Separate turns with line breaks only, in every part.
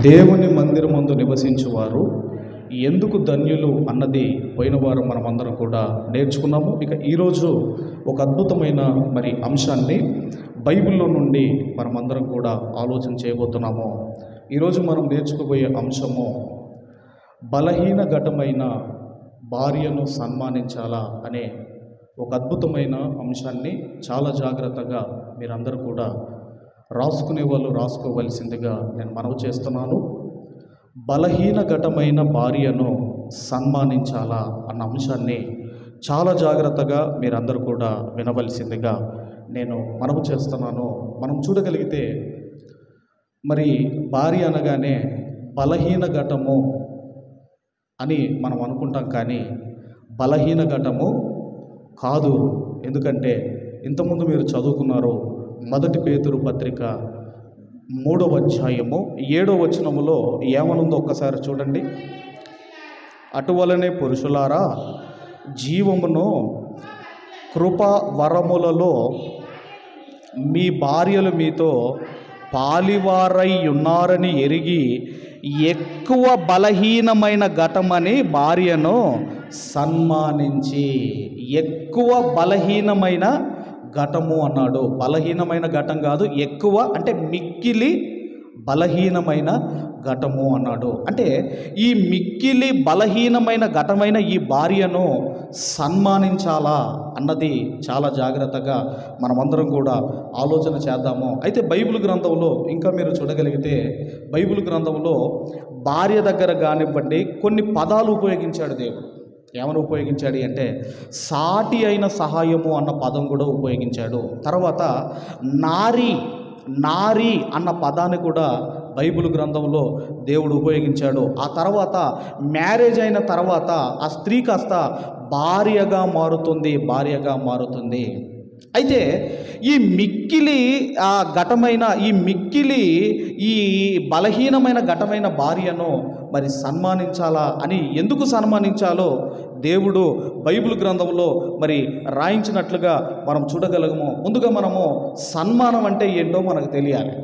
దేవుని మందిరమందు నివసించువారు ఎందుకు ధన్యులు అన్నది పోయిన వారం మనమందరం కూడా నేర్చుకున్నాము. ఇక ఈరోజు ఒక అద్భుతమైన అంశాన్ని బైబిల్లో నుండి మనమందరం కూడా ఆలోచన చేయబోతున్నాము. ఈరోజు మనం నేర్చుకోబోయే అంశము బలహీన ఘటమైన భార్యను సన్మానించాలా అనే ఒక అద్భుతమైన అంశాన్ని చాలా జాగ్రత్తగా మీరందరూ కూడా రాసుకునే వాళ్ళు రాసుకోవలసిందిగా నేను మనవి చేస్తున్నాను. బలహీన ఘటమైన భార్యను సన్మానించాలా అన్న అంశాన్ని చాలా జాగ్రత్తగా మీరందరూ కూడా వినవలసిందిగా నేను మనవి చేస్తున్నాను. మనం చూడగలిగితే భార్య అనగానే బలహీన ఘటము అని మనం అనుకుంటాం, కానీ బలహీన ఘటము కాదు. ఎందుకంటే ఇంతకుముందు మీరు చదువుకున్నారు, 1 పేతురు పత్రిక 3వ అధ్యాయము 7వ వచనములో ఏమనుందో ఒక్కసారి చూడండి. అటువలనే పురుషులారా, జీవమును కృపా వరములలో మీ భార్యలు మీతో పాలివారై ఉన్నారని ఎరిగి ఎక్కువ బలహీనమైన ఘటమని భార్యను సన్మానించి. ఎక్కువ బలహీనమైన ఘటము అన్నాడు. బలహీనమైన ఘటం కాదు, ఎక్కువ అంటే మిక్కిలి బలహీనమైన ఘటము అన్నాడు. అంటే ఈ మిక్కిలి బలహీనమైన ఘటమైన ఈ భార్యను సన్మానించాలా అన్నది చాలా జాగ్రత్తగా మనమందరం కూడా ఆలోచన చేద్దాము. అయితే బైబిల్ గ్రంథంలో ఇంకా మీరు చూడగలిగితే బైబిల్ గ్రంథంలో భార్య దగ్గర కానివ్వండి కొన్ని పదాలు ఉపయోగించాడు దేవుడు. ఏమని ఉపయోగించాడు అంటే సాటి అయిన సహాయము అన్న పదం కూడా ఉపయోగించాడు. తర్వాత నారి అన్న పదాన్ని కూడా బైబిల్ గ్రంథంలో దేవుడు ఉపయోగించాడు. ఆ తర్వాత మ్యారేజ్ అయిన తర్వాత ఆ స్త్రీ కాస్త భార్యగా మారుతుంది. అయితే ఈ మిక్కిలి ఘటమైన ఈ బలహీనమైన ఘటమైన భార్యను సన్మానించాలా అని, ఎందుకు సన్మానించాలో దేవుడు బైబిల్ గ్రంథంలో రాయించినట్లుగా మనం చూడగలము. ముందుగా మనము సన్మానం అంటే ఏంటో మనకు తెలియాలి.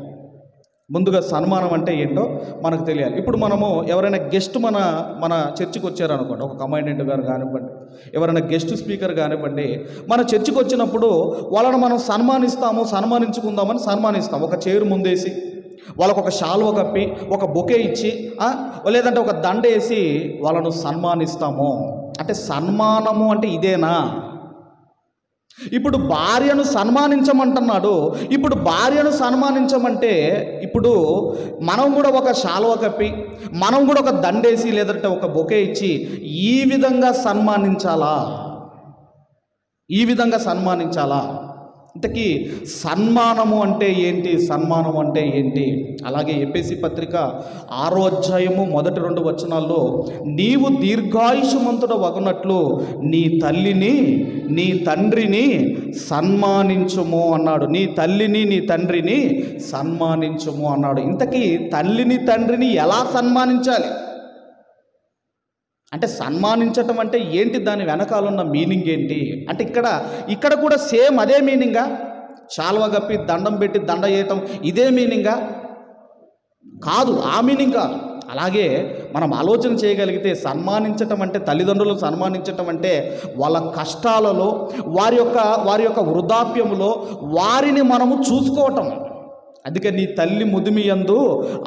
ఇప్పుడు మనము ఎవరైనా గెస్ట్ మన చర్చికి వచ్చారనుకోండి, ఒక కమాండెంట్ గారు కానివ్వండి, ఎవరైనా గెస్ట్ స్పీకర్ కానివ్వండి, మన చర్చికి వచ్చినప్పుడు వాళ్ళని మనం సన్మానించుకుందామని సన్మానిస్తాం. ఒక చైర్ ముందేసి వాళ్ళకు ఒక శాల్వ కప్పి ఒక బొకే ఇచ్చి లేదంటే ఒక దండ వేసి వాళ్ళను సన్మానిస్తాము. అంటే సన్మానము అంటే ఇదేనా? ఇప్పుడు భార్యను సన్మానించమంటున్నాడు. ఇప్పుడు భార్యను సన్మానించమంటే ఇప్పుడు మనం కూడా ఒక శాల్వ కప్పి, మనం కూడా ఒక దండేసి లేదంటే ఒక బొకే ఇచ్చి ఈ విధంగా సన్మానించాలా? ఇంతకీ సన్మానము అంటే ఏంటి? అలాగే ఎఫెసీ పత్రిక 6వ అధ్యాయము 1-2 వచనాల్లో నీవు దీర్ఘాయుష్మంతుడ వగునట్లు నీ తల్లిని నీ తండ్రిని సన్మానించుము అన్నాడు. నీ తల్లిని నీ తండ్రిని సన్మానించుము అన్నాడు. ఇంతకీ తల్లిని తండ్రిని ఎలా సన్మానించాలి అంటే, సన్మానించటం అంటే ఏంటి? దాని వెనకాలన్న మీనింగ్ ఏంటి అంటే ఇక్కడ కూడా సేమ్ అదే మీనింగా? శాల్వ కప్పి దండం పెట్టి దండ చేయటం ఇదే మీనింగా? కాదు, ఆ మీనింగ్ కాదు. అలాగే మనం ఆలోచన చేయగలిగితే సన్మానించటం అంటే, తల్లిదండ్రులను సన్మానించటం అంటే వాళ్ళ కష్టాలలో వారి యొక్క వృద్ధాప్యములో వారిని మనము చూసుకోవటం. అందుకే నీ తల్లి ముదిమియందు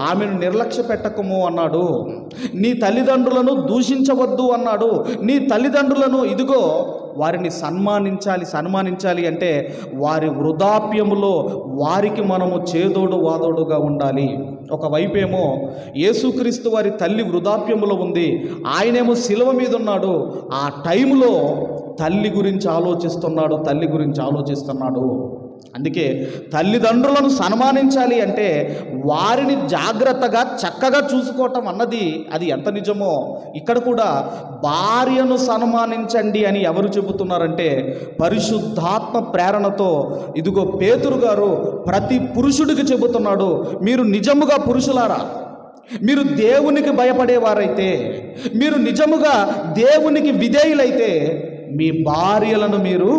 ఆమెను నిర్లక్ష్య పెట్టకము అన్నాడు. నీ తల్లిదండ్రులను దూషించవద్దు అన్నాడు. నీ తల్లిదండ్రులను ఇదిగో వారిని సన్మానించాలి అంటే వారి వృద్ధాప్యములో వారికి మనము చేదోడు వాదోడుగా ఉండాలి. ఒకవైపేమో యేసుక్రీస్తు వారి తల్లి వృద్ధాప్యములో ఉంది, ఆయనేమో శిలువ మీద ఉన్నాడు. ఆ టైంలో తల్లి గురించి ఆలోచిస్తున్నాడు. అందుకే తల్లిదండ్రులను సన్మానించాలి అంటే వారిని జాగ్రత్తగా చక్కగా చూసుకోవటం అన్నది అది ఎంత నిజమో ఇక్కడ కూడా భార్యను సన్మానించండి అని ఎవరు చెబుతున్నారంటే పరిశుద్ధాత్మ ప్రేరణతో ఇదిగో పేతురు గారు ప్రతి పురుషుడికి చెబుతున్నాడు. మీరు నిజముగా పురుషులారా, మీరు దేవునికి భయపడేవారైతే, మీరు నిజముగా దేవునికి విధేయులైతే మీ భార్యలను మీరు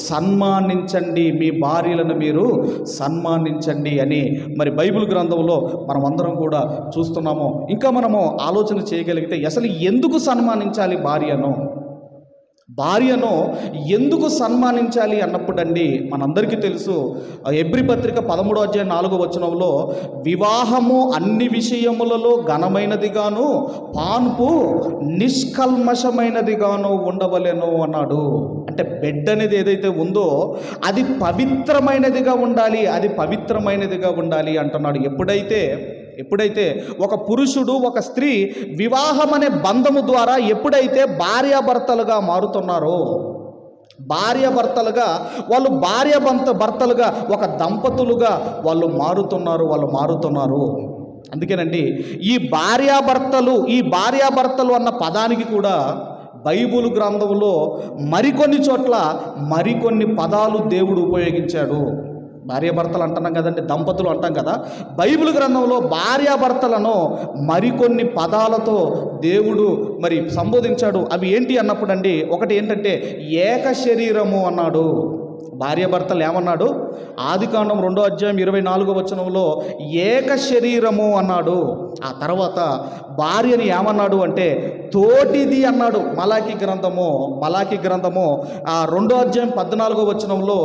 సన్మానించండి, మీ భార్యలను మీరు సన్మానించండి అని మరి బైబిల్ గ్రంథంలో మనం అందరం కూడా చూస్తున్నాము. ఇంకా మనము ఆలోచన చేయగలిగితే అసలు ఎందుకు సన్మానించాలి భార్యను? భార్యను ఎందుకు సన్మానించాలి అన్నప్పుడండి మనందరికీ తెలుసు, హెబ్రీ పత్రిక 13:4 వివాహము అన్ని విషయములలో ఘనమైనదిగాను పాన్పు నిష్కల్మషమైనదిగాను ఉండవలెను అన్నాడు. అంటే బెడ్ అనేది ఏదైతే ఉందో అది పవిత్రమైనదిగా ఉండాలి, అది పవిత్రమైనదిగా ఉండాలి అంటున్నాడు. ఎప్పుడైతే ఒక పురుషుడు ఒక స్త్రీ వివాహం అనే బంధము ద్వారా ఎప్పుడైతే భార్యాభర్తలుగా మారుతున్నారో, భార్యాభర్తలుగా వాళ్ళు భర్తలుగా ఒక దంపతులుగా వాళ్ళు మారుతున్నారు. అందుకేనండి ఈ భార్యాభర్తలు అన్న పదానికి కూడా బైబిల్ గ్రంథంలో మరికొన్ని చోట్ల మరికొన్ని పదాలు దేవుడు ఉపయోగించాడు. భార్యాభర్తలు అంటున్నాం కదండి, దంపతులు అంటాం కదా. బైబిల్ గ్రంథంలో భార్యాభర్తలను మరికొన్ని పదాలతో దేవుడు మరి సంబోధించాడు. అవి ఏంటి అన్నప్పుడు అండి, ఒకటి ఏంటంటే ఏక శరీరము అన్నాడు. భార్యాభర్తలు ఏమన్నాడు? ఆదికాండం 2:24 ఏక శరీరము అన్నాడు. ఆ తర్వాత భార్యని ఏమన్నాడు అంటే తోటిది అన్నాడు. మలాకి గ్రంథము 2:14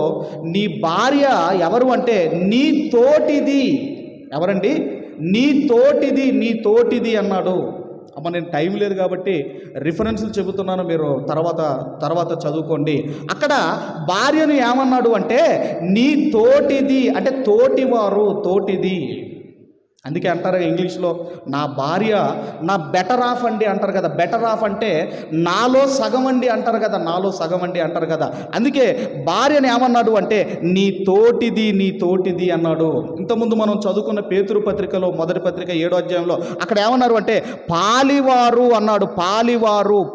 నీ భార్య ఎవరు అంటే నీ తోటిది. ఎవరండి? నీ తోటిది అన్నాడు. అమ్మ నేను టైం లేదు కాబట్టి రిఫరెన్స్లు చెబుతున్నాను, మీరు తర్వాత చదువుకోండి. అక్కడ భార్యను ఏమన్నాడు అంటే నీ తోటిది, అంటే తోటిది. అందుకే అంటారు ఇంగ్లీష్లో నా భార్య నా బెటర్ ఆఫ్ అండి అంటారు కదా. బెటర్ ఆఫ్ అంటే నాలో సగం అండి అంటారు కదా. అందుకే భార్యను ఏమన్నాడు అంటే నీ తోటిది అన్నాడు. ఇంతకుముందు మనం చదువుకున్న పేతురు పత్రికలో మొదటి పత్రిక 7వ అక్కడ ఏమన్నారు అంటే పాలివారు అన్నాడు.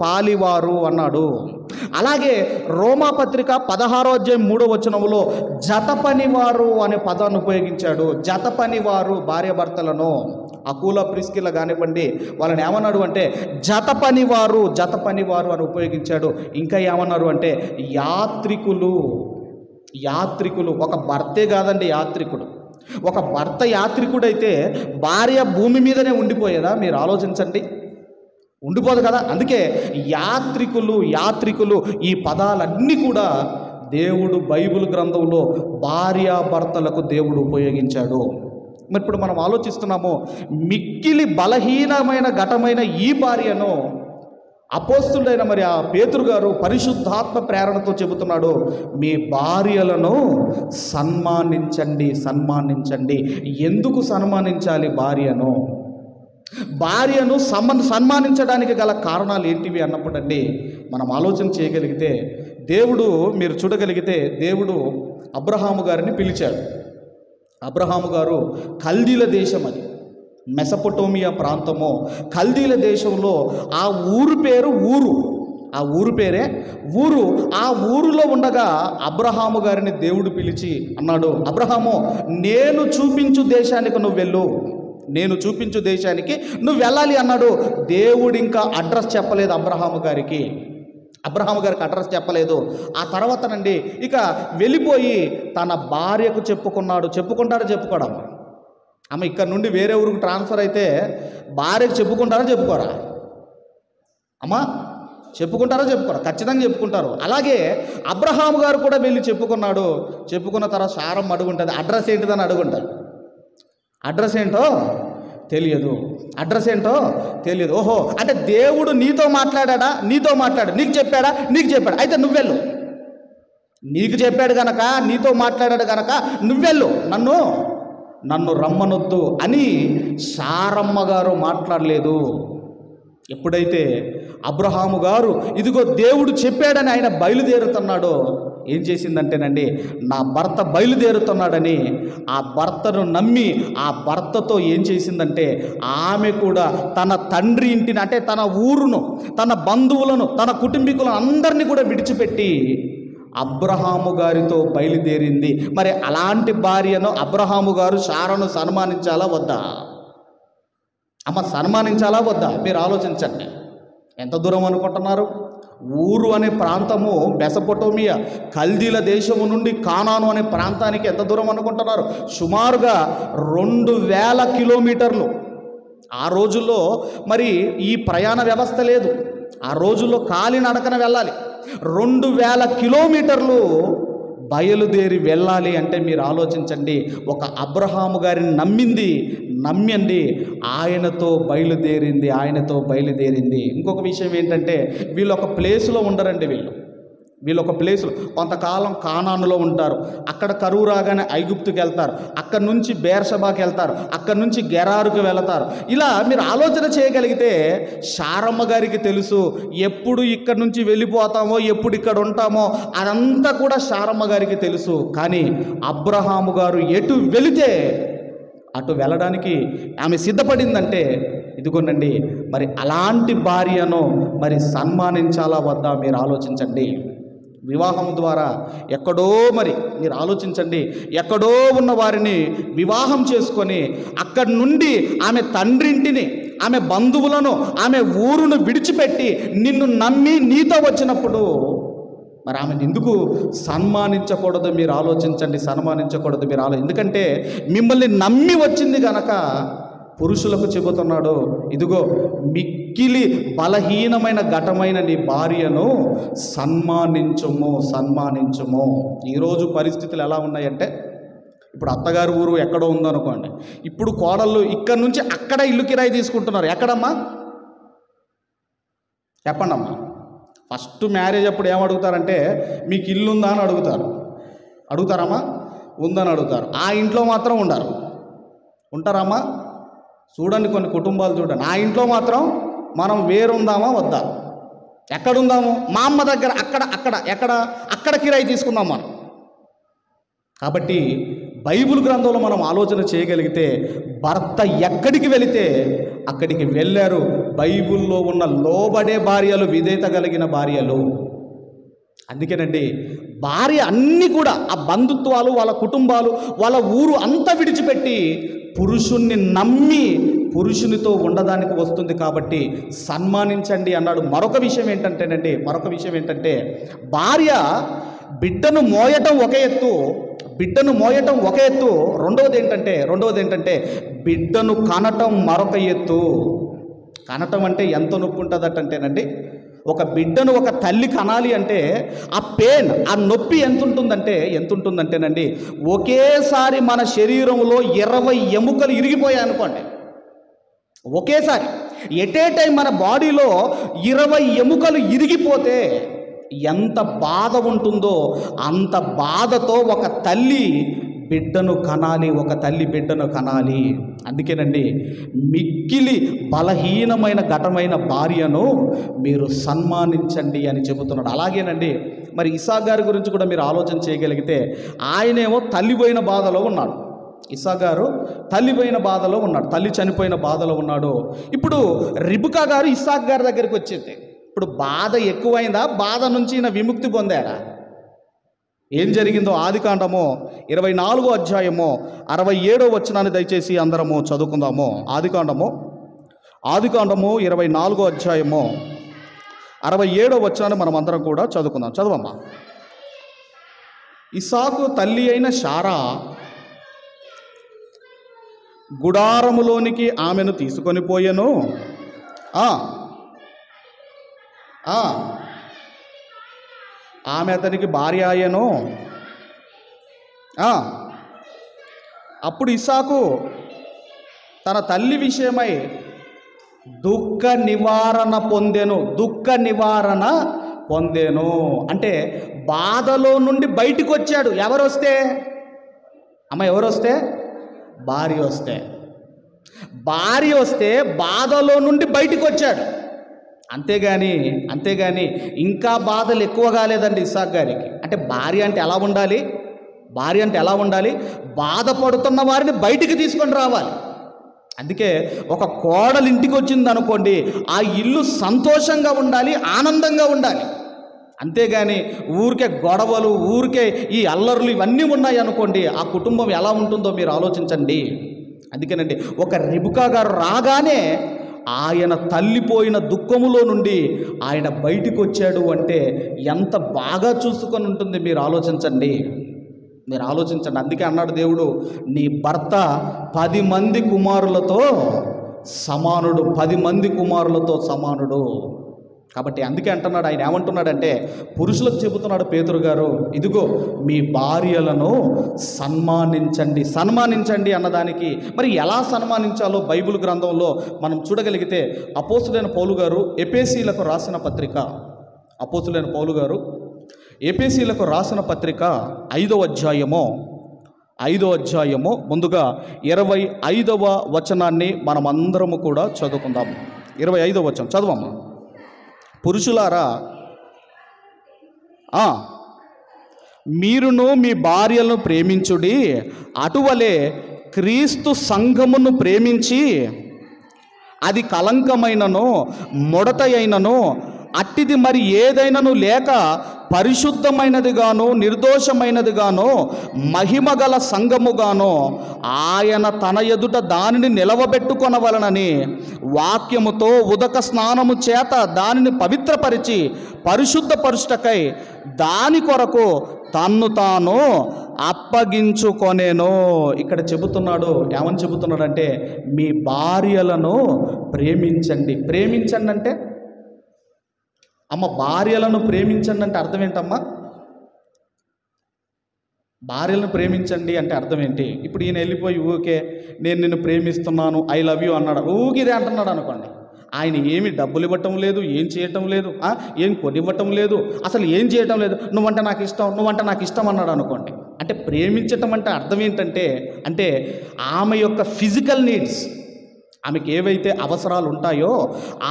పాలివారు అన్నాడు. అలాగే రోమా పత్రిక 16:3 జత పనివారు అనే పదాన్ని ఉపయోగించాడు. జత పనివారు భార్యాభర్తలను అకూల ప్రిస్కిల కానివ్వండి వాళ్ళని ఏమన్నాడు అంటే జత పనివారు అని ఉపయోగించాడు. ఇంకా ఏమన్నారు అంటే యాత్రికులు. ఒక భర్తే కాదండి యాత్రికుడు. ఒక భర్త యాత్రికుడైతే భార్య భూమి మీదనే ఉండిపోయేదా? మీరు ఆలోచించండి, ఉండిపోదు కదా. అందుకే యాత్రికులు ఈ పదాలన్నీ కూడా దేవుడు బైబిల్ గ్రంథంలో భార్యాభర్తలకు దేవుడు ఉపయోగించాడు. మరి ఇప్పుడు మనం ఆలోచిస్తున్నాము, మిక్కిలి బలహీనమైన ఘటమైన ఈ భార్యను అపోస్తుడైన మరి ఆ పేతురు గారు పరిశుద్ధాత్మ ప్రేరణతో చెబుతున్నాడు, మీ భార్యలను సన్మానించండి. ఎందుకు సన్మానించాలి భార్యను సన్మానించడానికి గల కారణాలు ఏంటివి అన్నప్పుడండి మనం ఆలోచన చేయగలిగితే మీరు చూడగలిగితే దేవుడు అబ్రహాము గారిని పిలిచాడు. అబ్రహాము గారు కల్దీల దేశం, అది మెసొపొటేమియా ప్రాంతము, కల్దీల దేశంలో ఆ ఊరు పేరే ఊరు. ఆ ఊరులో ఉండగా అబ్రహాము గారిని దేవుడు పిలిచి అన్నాడు, అబ్రహాము నేను చూపించు దేశానికి నువ్వు వెళ్ళాలి అన్నాడు. దేవుడు ఇంకా అడ్రస్ చెప్పలేదు అబ్రహాము గారికి అడ్రస్ చెప్పలేదు. ఆ తర్వాతనండి ఇక వెళ్ళిపోయి తన భార్యకు చెప్పుకోడా అమ్మ ఇక్కడ నుండి వేరే ఊరికి ట్రాన్స్ఫర్ అయితే భార్యకు చెప్పుకోరా అమ్మ? చెప్పుకోరా? ఖచ్చితంగా చెప్పుకుంటారు. అలాగే అబ్రహాము గారు కూడా వెళ్ళి చెప్పుకున్న తర్వాత సారం అడుగుంటుంది, అడ్రస్ ఏంటిదని అడుగుంటారు. అడ్రస్ ఏంటో తెలియదు. ఓహో అంటే దేవుడు నీతో మాట్లాడా? నీకు చెప్పాడా? అయితే నువ్వెళ్ళు. నీకు చెప్పాడు గనక, నీతో మాట్లాడాడు గనక నువ్వెళ్ళు, నన్ను రమ్మనొద్దు అని సారమ్మ గారు మాట్లాడలేదు. ఎప్పుడైతే అబ్రహాము గారు ఇదిగో దేవుడు చెప్పాడని ఆయన బయలుదేరుతున్నాడో ఏం చేసిందంటేనండి, నా భర్త బయలుదేరుతున్నాడని ఆ భర్తను నమ్మి ఆ భర్తతో ఏం చేసిందంటే ఆమె కూడా తన తండ్రి ఇంటిని, అంటే తన ఊరును, తన బంధువులను, తన కుటుంబీకులను అందరినీ కూడా విడిచిపెట్టి అబ్రహాము గారితో బయలుదేరింది. మరి అలాంటి భార్యను అబ్రహాము గారు సారాను సన్మానించాలా వద్దా? సన్మానించాలా వద్దా? మీరు ఆలోచించండి. ఎంత దూరం అనుకుంటున్నారు? ఊరు అనే ప్రాంతము మెసొపొటేమియా కల్దీల దేశము నుండి కానాను అనే ప్రాంతానికి ఎంత దూరం అనుకుంటున్నారు? సుమారుగా 2000 కిలోమీటర్లు. ఆ రోజుల్లో మరి ఈ ప్రయాణ వ్యవస్థ లేదు. ఆ రోజుల్లో కాలినడకన వెళ్ళాలి. 2000 కిలోమీటర్లు బయలుదేరి వెళ్ళాలి అంటే మీరు ఆలోచించండి. ఒక అబ్రహాము గారిని నమ్మండి ఆయనతో బయలుదేరింది. ఇంకొక విషయం ఏంటంటే, వీళ్ళు ఒక ప్లేస్లో ఉండరండి. వీళ్ళు ఒక ప్లేస్లో కొంతకాలం కానానులో ఉంటారు. అక్కడ కరువు రాగానే ఐగుప్తుకి వెళ్తారు. అక్కడి నుంచి బేర్షబాకి వెళ్తారు. అక్కడి నుంచి గెరారుకు వెళతారు. ఇలా మీరు ఆలోచన చేయగలిగితే శారమ్మ గారికి తెలుసు ఎప్పుడు ఇక్కడి నుంచి వెళ్ళిపోతామో, ఎప్పుడు ఇక్కడ ఉంటామో అదంతా కూడా శారమ్మ గారికి తెలుసు. కానీ అబ్రహాము గారు ఎటు వెళితే అటు వెళ్ళడానికి ఆమె సిద్ధపడిందంటే ఇదిగోనండి, మరి అలాంటి భార్యను మరి సన్మానించాలా వద్దా మీరు ఆలోచించండి. వివాహం ద్వారా ఎక్కడో మరి మీరు ఆలోచించండి, ఎక్కడో ఉన్న వారిని వివాహం చేసుకొని అక్కడి నుండి ఆమె తండ్రింటిని, ఆమె బంధువులను, ఆమె ఊరును విడిచిపెట్టి నిన్ను నమ్మి నీతో వచ్చినప్పుడు మరి ఆమెను ఎందుకు సన్మానించకూడదు మీరు ఆలోచించండి. ఎందుకంటే మిమ్మల్ని నమ్మి వచ్చింది గనక పురుషులకు చెబుతున్నాడు, ఇదిగో మిక్కిలి బలహీనమైన ఘటమైన నీ భార్యను సన్మానించుము. ఈరోజు పరిస్థితులు ఎలా ఉన్నాయంటే, ఇప్పుడు అత్తగారి ఊరు ఎక్కడో ఉందనుకోండి, ఇప్పుడు కోడళ్ళు ఇక్కడి నుంచి అక్కడ ఇల్లు కిరాయి తీసుకుంటున్నారు. ఎక్కడమ్మా చెప్పండమ్మా. ఫస్ట్ మ్యారేజ్ అప్పుడు ఏమడుగుతారంటే, మీకు ఇల్లు ఉందా అని అడుగుతారమ్మా, ఉందని అడుగుతారు. ఆ ఇంట్లో మాత్రం ఉంటారమ్మా. చూడండి, కొన్ని కుటుంబాలు చూడండి, ఆ ఇంట్లో మాత్రం మనం వేరుందామా వద్దా, ఎక్కడుందాము, మా అమ్మ దగ్గర అక్కడ కిరాయి తీసుకుందాం మనం. కాబట్టి బైబిల్ గ్రంథంలో మనం ఆలోచన చేయగలిగితే భర్త ఎక్కడికి వెళితే అక్కడికి వెళ్ళారు. బైబిల్లో ఉన్న లోబడే భార్యలు, విధేయత కలిగిన భార్యలు. అందుకేనండి భార్య అన్నీ కూడా ఆ బంధుత్వాలు, వాళ్ళ కుటుంబాలు, వాళ్ళ ఊరు అంతా విడిచిపెట్టి పురుషుణ్ణి నమ్మి పురుషునితో ఉండడానికి వస్తుంది. కాబట్టి సన్మానించండి అన్నాడు. మరొక విషయం ఏంటంటే భార్య బిడ్డను మోయటం ఒక ఎత్తు, రెండవది ఏంటంటే బిడ్డను కనటం మరొక ఎత్తు. కనటం అంటే ఎంత నొప్పి ఉంటుందటంటేనండి, ఒక బిడ్డను ఒక తల్లి కనాలి అంటే ఆ పెయిన్, ఆ నొప్పి ఎంత ఉంటుందంటేనండి, ఒకేసారి మన శరీరంలో 20 ఎముకలు ఇరిగిపోయాయి అనుకోండి. ఒకేసారి ఎట్ ఏ టైం మన బాడీలో 20 ఎముకలు ఇరిగిపోతే ఎంత బాధ ఉంటుందో అంత బాధతో ఒక తల్లి బిడ్డను కనాలి. అందుకేనండి మిక్కిలి బలహీనమైన ఘటమైన భార్యను మీరు సన్మానించండి అని చెబుతున్నాడు. అలాగేనండి మరి ఇస్సాకు గారి గురించి కూడా మీరు ఆలోచన చేయగలిగితే ఆయనేమో తల్లిపోయిన బాధలో ఉన్నాడు. ఇస్సాకు గారు తల్లిపోయిన బాధలో ఉన్నాడు, తల్లి చనిపోయిన బాధలో ఉన్నాడు. ఇప్పుడు రిబకా గారు ఇస్సాకు గారి దగ్గరికి వచ్చింది. ఇప్పుడు బాధ ఎక్కువైందా, బాధ నుంచి ఈయన విముక్తి పొందాడా? ఏం జరిగిందో ఆదికాండము 24వ అధ్యాయము 67వ వచనాన్ని దయచేసి అందరము చదువుకుందాము. ఆదికాండము 24వ అధ్యాయము 67వ వచనాన్ని మనం అందరం కూడా చదువుకుందాం. చదవమ్మా. ఇస్సాకు తల్లి అయిన శారా గుడారములోనికి ఆమెను తీసుకొని పోయెను. ఆమె అతనికి భార్య అయ్యెను. అప్పుడు ఇస్సాకు తన తల్లి విషయమై దుఃఖ నివారణ పొందెను. అంటే బాధలో నుండి బయటికి వచ్చాడు. ఎవరొస్తే భార్య వస్తే బాధలో నుండి బయటికి వచ్చాడు. అంతేగాని ఇంకా బాధలు ఎక్కువ కాలేదండి ఇస్సాకు గారికి. అంటే భార్య అంటే ఎలా ఉండాలి? బాధపడుతున్న వారిని బయటికి తీసుకొని రావాలి. అందుకే ఒక కోడలు ఇంటికి వచ్చింది అనుకోండి, ఆ ఇల్లు సంతోషంగా ఉండాలి, ఆనందంగా ఉండాలి. అంతేగాని ఊరికే గొడవలు, ఊరికే ఈ అల్లర్లు ఇవన్నీ ఉన్నాయి అనుకోండి, ఆ కుటుంబం ఎలా ఉంటుందో మీరు ఆలోచించండి. అందుకేనండి ఒక రిబకా గారు రాగానే ఆయన తల్లిపోయిన దుఃఖములో నుండి ఆయన బయటికి వచ్చాడు అంటే ఎంత బాగా చూసుకొని ఉంటుంది మీరు ఆలోచించండి. అందుకే అన్నాడు దేవుడు, నీ భర్త 10 మంది కుమారులతో సమానుడు, 10 మంది కుమారులతో సమానుడు. కాబట్టి అందుకే అంటున్నాడు, ఆయన ఏమంటున్నాడంటే పురుషులకు చెబుతున్నాడు పేతురు గారు, ఇదిగో మీ భార్యలను సన్మానించండి అన్నదానికి మరి ఎలా సన్మానించాలో బైబిల్ గ్రంథంలో మనం చూడగలిగితే అపోస్తులైన పౌలు గారు ఎఫెసీయులకు రాసిన పత్రిక 5వ అధ్యాయము ముందుగా 25వ వచనాన్ని మనం అందరము కూడా చదువుకుందాం. 25వ వచనం చదవమ్మా. పురుషులారా, మీరును మీ భార్యలను ప్రేమించుడి, అటువలే క్రీస్తు సంఘమును ప్రేమించి అది కలంకమైనను ముడతయైనను అట్టిది మరి ఏదైనను లేక పరిశుద్ధమైనదిగాను నిర్దోషమైనదిగాను మహిమగల సంఘముగాను ఆయన తన ఎదుట దానిని నిలవబెట్టుకొనవలనని వాక్యముతో ఉదక స్నానము చేత దానిని పవిత్రపరిచి పరిశుద్ధపరుచుటకై దాని కొరకు తన్ను తాను అప్పగించుకొనేను. ఇక్కడ చెబుతున్నాడు, ఏమని చెబుతున్నాడంటే మీ భార్యలను ప్రేమించండి అంటే అమ్మ, భార్యలను ప్రేమించండి అంటే అర్థం ఏంటమ్మా? భార్యలను ప్రేమించండి అంటే అర్థం ఏంటి? ఇప్పుడు ఈయన వెళ్ళిపోయి ఊకే నేను నిన్ను ప్రేమిస్తున్నాను, ఐ లవ్ యూ అన్నాడు, ఊగిదే అంటున్నాడు అనుకోండి. ఆయన ఏమి డబ్బులు ఇవ్వటం లేదు, ఏం చేయటం లేదు, ఏం కొనివ్వటం లేదు, అసలు ఏం చేయటం లేదు, నువ్వంటే నాకు ఇష్టం అన్నాడు అనుకోండి. అంటే ప్రేమించటం అంటే అర్థం ఏంటంటే అంటే ఆమె యొక్క ఫిజికల్ నీడ్స్, ఆమెకి ఏవైతే అవసరాలు ఉంటాయో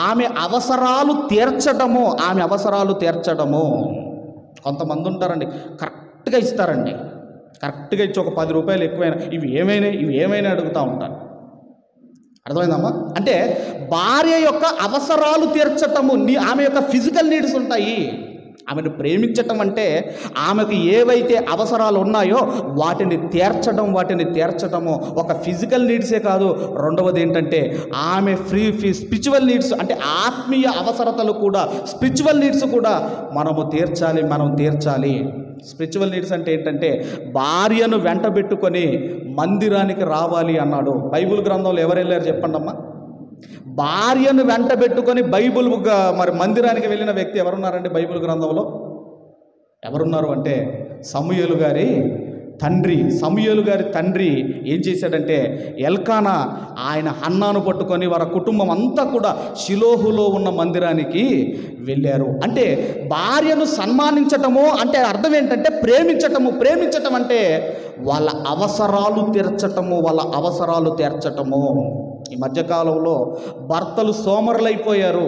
ఆమె అవసరాలు తీర్చడము. కొంతమంది ఉంటారండి, కరెక్ట్గా ఇస్తారండి, కరెక్ట్గా ఇచ్చి ఒక 10 రూపాయలు ఎక్కువైనా ఇవి ఏమైనా అడుగుతూ ఉంటారు. అర్థమైందమ్మా? అంటే భార్య యొక్క అవసరాలు తీర్చటము, ఆమె యొక్క ఫిజికల్ నీడ్స్ ఉంటాయి. ఆమెను ప్రేమించటం అంటే ఆమెకు ఏవైతే అవసరాలు ఉన్నాయో వాటిని తీర్చడము. ఒక ఫిజికల్ నీడ్సే కాదు, రెండవది ఏంటంటే ఆమె స్పిరిచువల్ నీడ్స్ అంటే ఆత్మీయ అవసరతలు కూడా, స్పిరిచువల్ నీడ్స్ కూడా మనం తీర్చాలి. స్పిరిచువల్ నీడ్స్ అంటే ఏంటంటే భార్యను వెంటబెట్టుకొని మందిరానికి రావాలి అన్నాడు. బైబిల్ గ్రంథంలో ఎవరు వెళ్ళారు చెప్పండి అమ్మా? భార్యను వెంటబెట్టుకొని మరి మందిరానికి వెళ్ళిన వ్యక్తి ఎవరున్నారండి బైబిల్ గ్రంథంలో? ఎవరున్నారు అంటే సమూయేలు గారి తండ్రి ఏం చేశాడంటే ఎల్కానా ఆయన హన్నాను పట్టుకొని వారి కుటుంబం అంతా కూడా షిలోహులో ఉన్న మందిరానికి వెళ్ళారు. అంటే భార్యను సన్మానించటము అంటే అర్థం ఏంటంటే ప్రేమించటం అంటే వాళ్ళ అవసరాలు తీర్చటము. ఈ మధ్యకాలంలో భర్తలు సోమరులైపోయారు.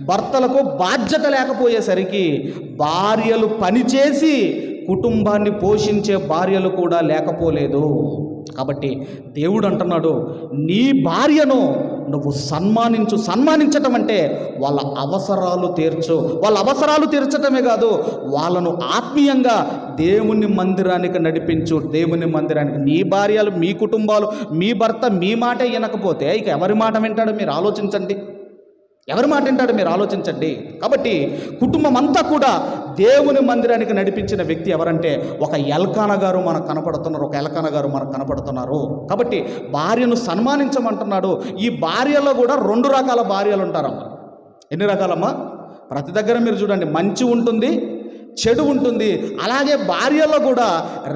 భర్తలకు బాధ్యత లేకపోయేసరికి భార్యలు పనిచేసి కుటుంబాన్ని పోషించే భార్యలు కూడా లేకపోలేదు. కాబట్టి దేవుడు అంటున్నాడు, నీ భార్యను నువ్వు సన్మానించటం అంటే వాళ్ళ అవసరాలు తీర్చటమే కాదు, వాళ్ళను ఆత్మీయంగా దేవుని మందిరానికి నడిపించు. నీ భార్యలు, మీ కుటుంబాలు, మీ భర్త మీ మాట వినకపోతే ఇక ఎవరి మాట వింటాడో మీరు ఆలోచించండి. కాబట్టి కుటుంబం అంతా కూడా దేవుని మందిరానికి నడిపించిన వ్యక్తి ఎవరంటే ఒక ఎల్కానా గారు మనకు కనపడుతున్నారు. కాబట్టి భార్యను సన్మానించమంటున్నాడు. ఈ భార్యలో కూడా 2 రకాల భార్యలు ఉంటారమ్మా. ఎన్ని రకాలమ్మా? ప్రతి దగ్గర మీరు చూడండి, మంచి ఉంటుంది, చెడు ఉంటుంది. అలాగే భార్యలో కూడా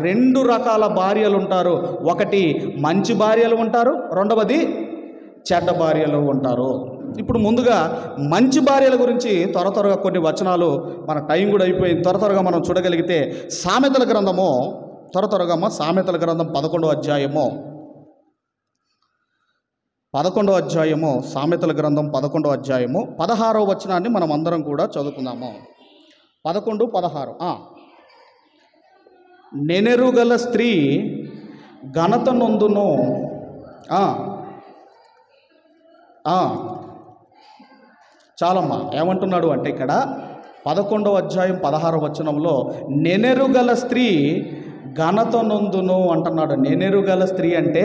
2 రకాల భార్యలు ఉంటారు. ఒకటి మంచి భార్యలు ఉంటారు, రెండవది చెడ్డ భార్యలు ఉంటారు. ఇప్పుడు ముందుగా మంచి భార్యల గురించి త్వరగా కొన్ని వచనాలు, మన టైం కూడా అయిపోయింది, త్వరగా మనం చూడగలిగితే సామెతల గ్రంథము 11వ అధ్యాయము సామెతల గ్రంథం 11వ అధ్యాయము 16వ వచనాన్ని మనం అందరం కూడా చదువుకుందాము. 11-16. నెనెరుగల స్త్రీ ఘనత నొందును. చాలమ్మా, ఏమంటున్నాడు అంటే ఇక్కడ 11వ అధ్యాయం 16వ వచనంలో నెనెరుగల స్త్రీ ఘనత నొందును అంటున్నాడు. నెనెరుగల స్త్రీ అంటే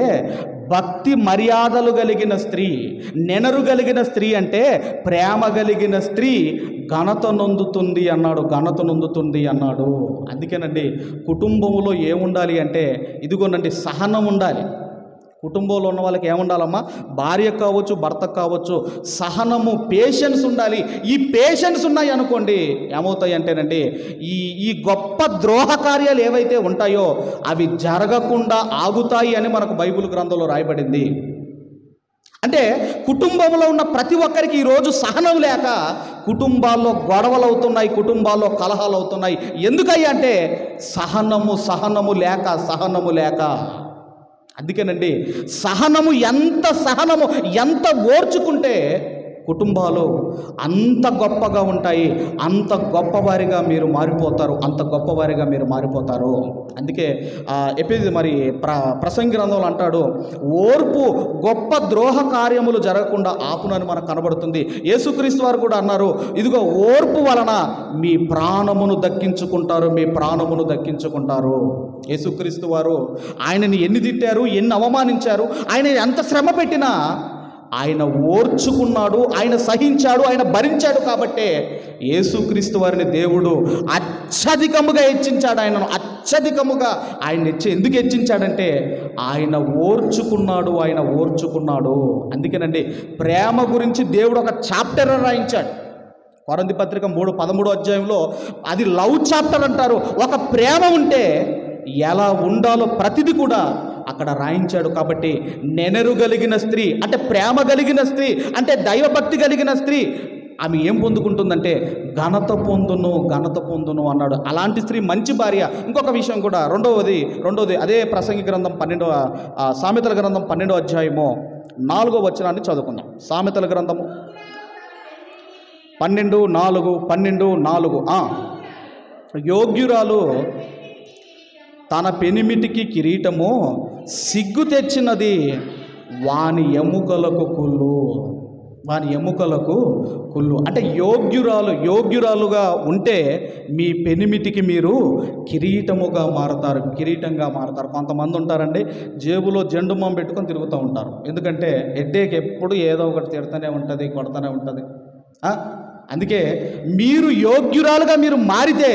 భక్తి మర్యాదలు కలిగిన స్త్రీ, నెనరు కలిగిన స్త్రీ అంటే ప్రేమ కలిగిన స్త్రీ ఘనత నొందుతుంది అన్నాడు, ఘనత నొందుతుంది అన్నాడు. అందుకేనండి కుటుంబంలో ఏముండాలి అంటే ఇదిగోనండి సహనం ఉండాలి. కుటుంబంలో ఉన్న వాళ్ళకి ఏముండాలమ్మా, భార్య కావచ్చు భర్త కావచ్చు, సహనము, పేషెన్స్ ఉండాలి. ఈ పేషెన్స్ ఉన్నాయి అనుకోండి ఏమవుతాయి అంటేనండి ఈ గొప్ప ద్రోహ కార్యాలు ఏవైతే ఉంటాయో అవి జరగకుండా ఆగుతాయి అని మనకు బైబిల్ గ్రంథంలో రాయబడింది. అంటే కుటుంబంలో ఉన్న ప్రతి ఒక్కరికి ఈరోజు సహనం లేక కుటుంబాల్లో గొడవలు అవుతున్నాయి, కుటుంబాల్లో కలహాలు అవుతున్నాయి. ఎందుకయ్యా అంటే సహనము లేక. అందుకేనండి సహనము ఎంత ఓర్చుకుంటే కుటుంబాలు అంత గొప్పగా ఉంటాయి, అంత గొప్పవారిగా మీరు మారిపోతారు. అందుకే ప్రసంగి గ్రంథంలో అంటాడు, ఓర్పు గొప్ప ద్రోహ కార్యములు జరగకుండా ఆపునని మనకు కనబడుతుంది. యేసుక్రీస్తు వారు కూడా అన్నారు, ఇదిగో ఓర్పు వలన మీ ప్రాణమును దక్కించుకుంటారు. యేసుక్రీస్తు వారు ఆయనని ఎన్ని తిట్టారు, ఎన్ని అవమానించారు, ఆయన ఎంత శ్రమ పెట్టినా ఆయన ఓర్చుకున్నాడు, ఆయన సహించాడు, ఆయన భరించాడు. కాబట్టే యేసుక్రీస్తు వారిని దేవుడు అత్యధికముగా హెచ్చించాడు. ఆయన ఎందుకు హెచ్చించాడంటే ఆయన ఓర్చుకున్నాడు. అందుకేనండి ప్రేమ గురించి దేవుడు ఒక చాప్టర్ రాయించాడు. కొరింథీ పత్రిక 13వ అధ్యాయంలో అది లవ్ చాప్టర్ అంటారు. ఒక ప్రేమ ఉంటే ఎలా ఉండాలో ప్రతిదీ కూడా అక్కడ రాయించాడు. కాబట్టి నెనరు కలిగిన స్త్రీ అంటే ప్రేమ కలిగిన స్త్రీ అంటే దైవభక్తి కలిగిన స్త్రీ ఆమె ఏం పొందుకుంటుందంటే ఘనత పొందును అన్నాడు. అలాంటి స్త్రీ మంచి భార్య. ఇంకొక విషయం కూడా రెండవది అదే ప్రసంగి గ్రంథం సామెతల గ్రంథం 12వ అధ్యాయము 4వ వచనాన్ని చదువుకుందాం. సామెతల గ్రంథము 12:4 యోగ్యురాలు తన పెనిమిటికి కిరీటము, సిగ్గు తెచ్చినది వాని ఎముకలకు కుళ్ళు. అంటే యోగ్యురాలుగా ఉంటే మీ పెనిమిటికి మీరు కిరీటంగా మారతారు. కొంతమంది ఉంటారండి జేబులో జెండుమాం పెట్టుకొని తిరుగుతూ ఉంటారు. ఎందుకంటే హెడ్ఏక్ ఎప్పుడు ఏదో ఒకటి తిడుతూనే ఉంటుంది, కొడుతూనే ఉంటుంది. అందుకే మీరు యోగ్యురాలుగా మీరు మారితే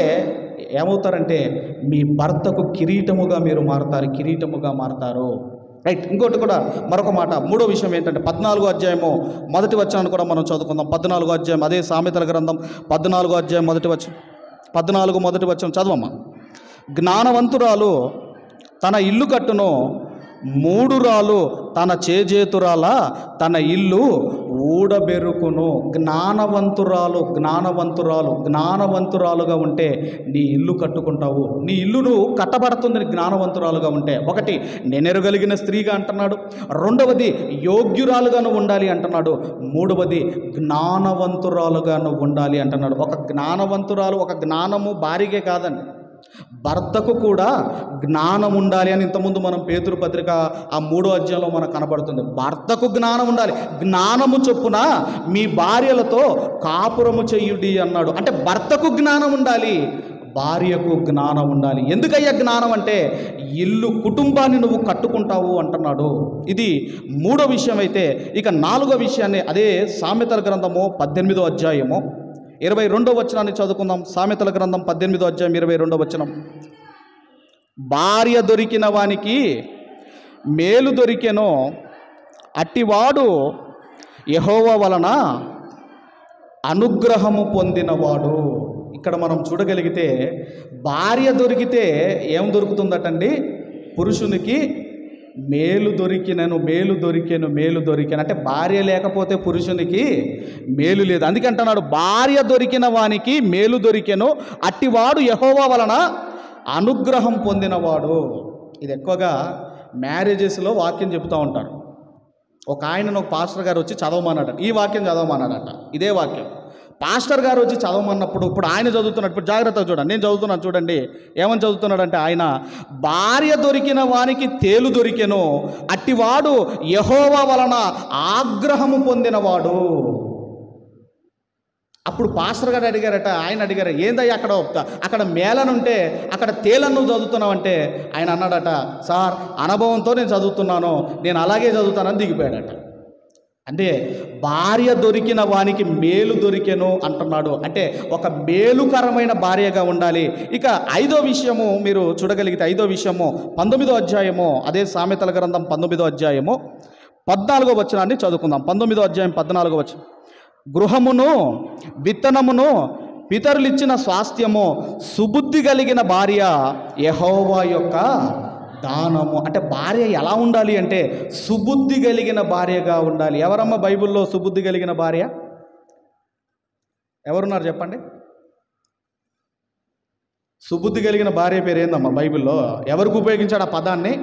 ఏమవుతారంటే మీ భర్తకు కిరీటముగా మారతారు. రైట్. ఇంకోటి కూడా మరొక మాట, మూడో విషయం ఏంటంటే 14వ అధ్యాయము మొదటి వచనాన్ని కూడా మనం చదువుకుందాం. 14వ అధ్యాయం అదే సామెతల గ్రంథం 14వ అధ్యాయం మొదటి వచనం చదవమ్మా. జ్ఞానవంతురాలు తన ఇల్లు కట్టును, మూడురాలు తన చేజేతురాల తన ఇల్లు ఊడబెరుకును. జ్ఞానవంతురాలుగా ఉంటే నీ ఇల్లు కట్టుకుంటావు, నీ ఇల్లును కట్టబడుతుంది జ్ఞానవంతురాలుగా ఉంటే. ఒకటి నెనెరగలిగిన స్త్రీగా అంటున్నాడు, రెండవది యోగ్యురాలుగాను ఉండాలి అంటున్నాడు, మూడవది జ్ఞానవంతురాలుగాను ఉండాలి అంటున్నాడు. ఒక జ్ఞానవంతురాలు, ఒక జ్ఞానము భార్యకే కాదండి, భర్తకు కూడా జ్ఞానం ఉండాలి అని ఇంతకుముందు మనం పేతురు పత్రిక 3వ అధ్యాయంలో మనకు కనబడుతుంది. భర్తకు జ్ఞానం ఉండాలి, జ్ఞానము చొప్పున మీ భార్యలతో కాపురము చెయ్యుడి అన్నాడు. అంటే భర్తకు జ్ఞానం ఉండాలి, భార్యకు జ్ఞానం ఉండాలి. ఎందుకయ్యా జ్ఞానం అంటే కుటుంబాన్ని నువ్వు కట్టుకుంటావు అంటున్నాడు. ఇది మూడో విషయం. అయితే ఇక నాలుగో విషయాన్ని అదే సామెతల గ్రంథము 18వ అధ్యాయము 22వ వచనాన్ని చదువుకుందాం. సామెతల గ్రంథం 18వ అధ్యాయం 22వ వచనం. భార్య దొరికిన వానికి మేలు దొరికెనో అట్టివాడు యెహోవా వలన అనుగ్రహము పొందినవాడు. ఇక్కడ మనం చూడగలిగితే భార్య దొరికితే ఏం దొరుకుతుందటండి, పురుషునికి మేలు దొరికెను. అంటే భార్య లేకపోతే పురుషునికి మేలు లేదు. అందుకంటున్నాడు భార్య దొరికిన వానికి మేలు దొరికెను, అట్టివాడు యెహోవా వలన అనుగ్రహం పొందినవాడు. ఇది ఎక్కువగా మ్యారేజెస్లో వాక్యం చెబుతూ ఉంటారు. ఒక ఆయనను ఒక పాస్టర్ గారు వచ్చి చదవమన్నాడట, ఈ వాక్యం చదవమన్నాడట. ఇదే వాక్యం పాస్టర్ గారు వచ్చి చదవమన్నప్పుడు ఇప్పుడు ఆయన చదువుతున్నాడు. ఇప్పుడు జాగ్రత్తగా చూడండి, నేను చదువుతున్నాను చూడండి. ఏమని చదువుతున్నాడంటే ఆయన, భార్య దొరికిన వానికి తేలు దొరికెను, అట్టివాడు యెహోవా వలన ఆగ్రహము పొందినవాడు. అప్పుడు పాస్టర్ గారు అడిగారట, ఆయన అడిగారు, ఏందయ్యా అక్కడ మేలనుంటే అక్కడ తేలను చదువుతున్నావంటే ఆయన అన్నాడట, సార్ అనుభవంతో నేను చదువుతున్నాను, నేను అలాగే చదువుతానని దిగిపోయాడట. అంటే భార్య దొరికిన వానికి మేలు దొరికెను అంటున్నాడు. అంటే ఒక మేలుకరమైన భార్యగా ఉండాలి. ఇక 5వ విషయము మీరు చూడగలిగితే 5వ విషయము 19వ అధ్యాయము, అదే సామెతల గ్రంథం 19వ అధ్యాయము 14వ వచనాన్ని చదువుకుందాం. 19వ అధ్యాయం 14వ వచనం. గృహమును విత్తనమును పితరులిచ్చిన స్వాస్థ్యము సుబుద్ధి కలిగిన భార్య యెహోవా యొక్క దానము. అంటే భార్య ఎలా ఉండాలి అంటే సుబుద్ధి కలిగిన భార్యగా ఉండాలి. ఎవరమ్మ బైబిల్లో సుబుద్ధి కలిగిన భార్య? ఎవరున్నారు చెప్పండి? సుబుద్ధి కలిగిన భార్య పేరు ఏందమ్మా బైబిల్లో? ఎవరికి ఉపయోగించాడు ఆ పదాన్ని?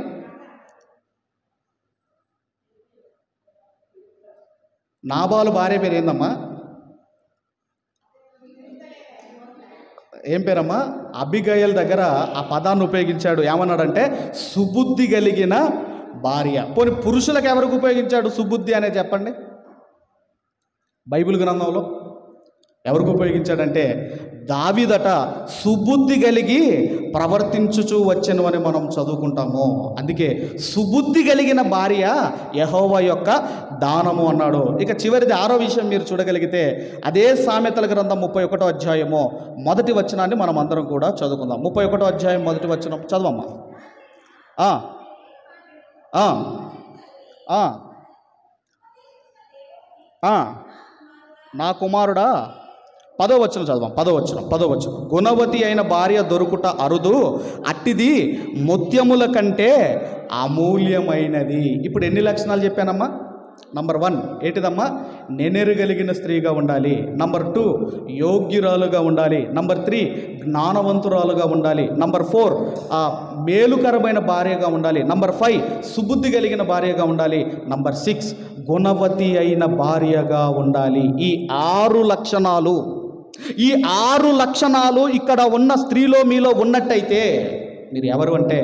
నాబాలు భార్య పేరు ఏందమ్మా? ఏం పేరమ్మా? అబిగయల్ దగ్గర ఆ పదాన్ని ఉపయోగించాడు. ఏమన్నాడంటే సుబుద్ధి కలిగిన భార్య. పోనీ పురుషులకు ఎవరికి ఉపయోగించాడు సుబుద్ధి అనే చెప్పండి బైబిల్ గ్రంథంలో? ఎవరికి ఉపయోగించాడంటే దావీదట సుబుద్ధి కలిగి ప్రవర్తించుచూ వచ్చెను అని మనం చదువుకుంటాము. అందుకే సుబుద్ధి కలిగిన భార్య యెహోవా యొక్క దానము అన్నాడు. ఇక చివరిది 6వ విషయం మీరు చూడగలిగితే అదే సామెతల గ్రంథం 31వ అధ్యాయము మొదటి వచనాన్ని మనం అందరం కూడా చదువుకుందాం. 31వ అధ్యాయం మొదటి వచనం చదవమ్మా. నా కుమారుడా, 10వ వచనం చదవం. 10వ వచనం. గుణవతి అయిన భార్య దొరుకుట అరుదు, అట్టిది ముత్యముల కంటే అమూల్యమైనది. ఇప్పుడు ఎన్ని లక్షణాలు చెప్పానమ్మా? నంబర్ 1 ఏంటిదమ్మా? నెనెరుగలిగిన స్త్రీగా ఉండాలి. నంబర్ 2 యోగ్యురాలుగా ఉండాలి. నంబర్ 3 జ్ఞానవంతురాలుగా ఉండాలి. నంబర్ 4 మేలుకరమైన భార్యగా ఉండాలి. నంబర్ 5 సుబుద్ధి కలిగిన భార్యగా ఉండాలి. నంబర్ 6 గుణవతి అయిన భార్యగా ఉండాలి. ఈ 6 లక్షణాలు ఇక్కడ ఉన్న స్త్రీలో మీలో ఉన్నట్టయితే మీరు ఎవరు అంటే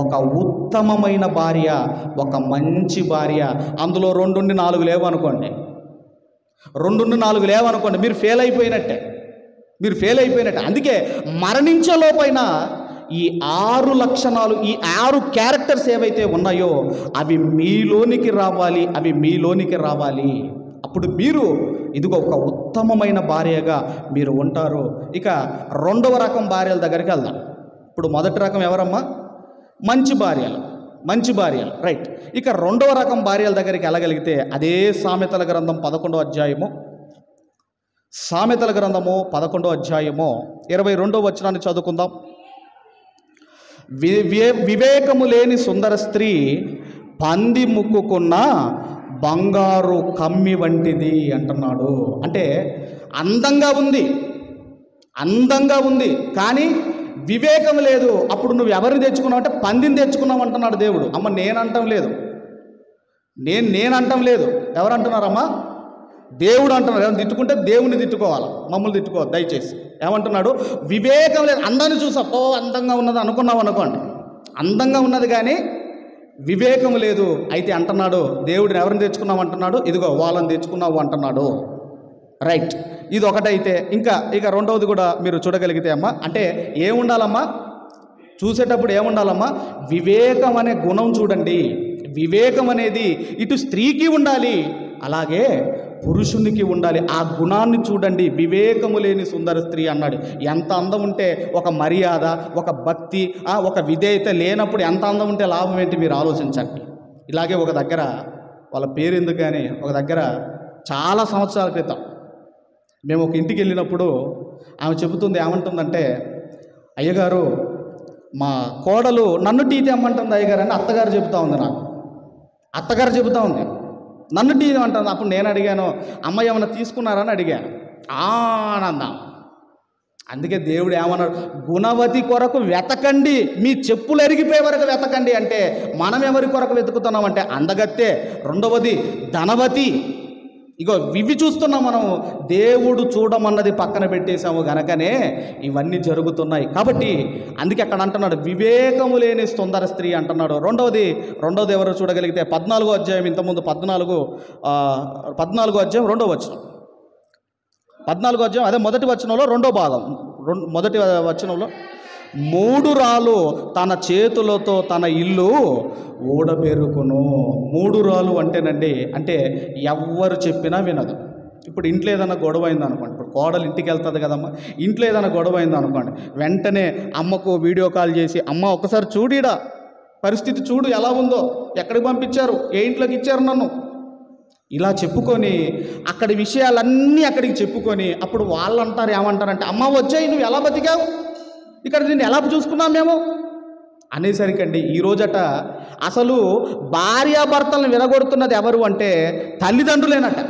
ఒక ఉత్తమమైన భార్య, ఒక మంచి భార్య. అందులో 2 నుండి 4 లేవు అనుకోండి, 2 నుండి 4 లేవు అనుకోండి, మీరు ఫెయిల్ అయిపోయినట్టే. అందుకే మరణించేలోపైన ఈ 6 లక్షణాలు, ఈ 6 క్యారెక్టర్స్ ఏవైతే ఉన్నాయో అవి మీలోనికి రావాలి. అప్పుడు మీరు ఇదిగో ఒక ఉత్తమమైన భార్యగా మీరు ఉంటారు. ఇక 2వ రకం భార్యల దగ్గరికి వెళ్దాం. ఇప్పుడు మొదటి రకం ఎవరమ్మా? మంచి భార్యలు, రైట్. ఇక 2వ రకం భార్యల దగ్గరికి వెళ్ళగలిగితే అదే సామెతల గ్రంథం 11వ అధ్యాయము, 22వ వచనాన్ని చదువుకుందాం. వివేకము లేని సుందర స్త్రీ పంది ముక్కుకున్న బంగారు కమ్మి వంటిది అంటున్నాడు. అంటే అందంగా ఉంది కానీ వివేకం లేదు. అప్పుడు నువ్వు ఎవరిని తెచ్చుకున్నావు అంటే పందిని తెచ్చుకున్నావు అంటున్నాడు దేవుడు. అమ్మ నేనంటం లేదు. ఎవరంటున్నారమ్మా? దేవుడు అంటున్నారు. ఎవరిని తిట్టుకుంటే దేవుని తిట్టుకోవాలి, మమ్మల్ని తిట్టుకోవాలి దయచేసి. ఏమంటున్నాడు? వివేకం లేదు. అందాన్ని చూసా అందంగా ఉన్నది అనుకున్నావు అనుకోండి, అందంగా ఉన్నది కానీ వివేకం లేదు. అయితే అంటున్నాడు దేవుడిని ఎవరిని తెచ్చుకున్నావు అంటున్నాడు, ఇదిగో వాళ్ళని తెచ్చుకున్నావు అంటున్నాడు. రైట్. ఇది ఒకటైతే ఇక 2వది కూడా మీరు చూడగలిగితే అమ్మా, అంటే ఏముండాలమ్మా? చూసేటప్పుడు ఏముండాలమ్మా? వివేకం అనే గుణం చూడండి. వివేకం అనేది ఇటు స్త్రీకి ఉండాలి, అలాగే పురుషునికి ఉండాలి. ఆ గుణాన్ని చూడండి. వివేకము లేని సుందర స్త్రీ అన్నాడు. ఎంత అందం ఉంటే ఒక మర్యాద, ఒక భక్తి, ఒక విధేయత లేనప్పుడు ఎంత అందం ఉంటే లాభం ఏంటి మీరు ఆలోచించండి. ఇలాగే ఒక దగ్గర, వాళ్ళ పేరు ఎందుకు కానీ, ఒక దగ్గర చాలా సంవత్సరాల క్రితం మేము ఒక ఇంటికి వెళ్ళినప్పుడు ఆమె చెబుతుంది, ఏమంటుందంటే, అయ్యగారు మా కోడలు నన్ను టీ తెమ్మంటుంది అయ్యగారు అని అత్తగారు చెబుతూ ఉంది. అత్తగారు చెబుతూ ఉంది, నన్ను టీ తెమ్మంటుంది. అప్పుడు నేను అడిగాను, అమ్మాయి ఏమన్నా తీసుకున్నారని అడిగాను. ఆనందం. అందుకే దేవుడు ఏమన్నాడు? గుణవతి కొరకు వెతకండి, మీ చెప్పులు ఎరిగిపోయే వరకు వెతకండి. అంటే మనం ఎవరి కొరకు వెతుకుతున్నాం అంటే అందగత్తే, 2వది ధనవతి. ఇగో ఇవి చూస్తున్నాం మనం. దేవుడు చూడమన్నది పక్కన పెట్టేశాము గనకనే ఇవన్నీ జరుగుతున్నాయి. కాబట్టి అందుకే అక్కడ అంటున్నాడు వివేకము లేని సుందర స్త్రీ అంటున్నాడు. రెండవది ఎవరు చూడగలిగితే 14వ అధ్యాయం, ఇంతకుముందు 14వ అధ్యాయం 2వ వచనం. 14వ అధ్యాయం అదే మొదటి వచనంలో రెండో భాగం, మొదటి వచనంలో 3 రాళ్ళు తన చేతులతో తన ఇల్లు ఊడబెరుకును. 3 రాళ్ళు అంటేనండి, అంటే ఎవ్వరు చెప్పినా వినదు. ఇప్పుడు ఇంట్లో ఏదైనా గొడవ అయింది అనుకోండి, ఇప్పుడు కోడలు ఇంటికి వెళ్తుంది కదమ్మా, ఇంట్లో ఏదైనా గొడవ అయింది అనుకోండి, వెంటనే అమ్మకు వీడియో కాల్ చేసి, అమ్మ ఒకసారి చూడిడా పరిస్థితి చూడు ఎలా ఉందో, ఎక్కడికి పంపించారు, ఏ ఇంట్లోకి ఇచ్చారు నన్ను, ఇలా చెప్పుకొని అక్కడి విషయాలన్నీ అక్కడికి చెప్పుకొని అప్పుడు వాళ్ళు అంటారు, ఏమంటారంటే, అమ్మ వచ్చాయి నువ్వు ఎలా బతికావు, ఇక్కడ నేను ఎలా చూసుకున్నాం మేము అనేసరికండి ఈరోజట అసలు భార్యాభర్తలను విడగొడుతున్నది ఎవరు అంటే తల్లిదండ్రులేనట.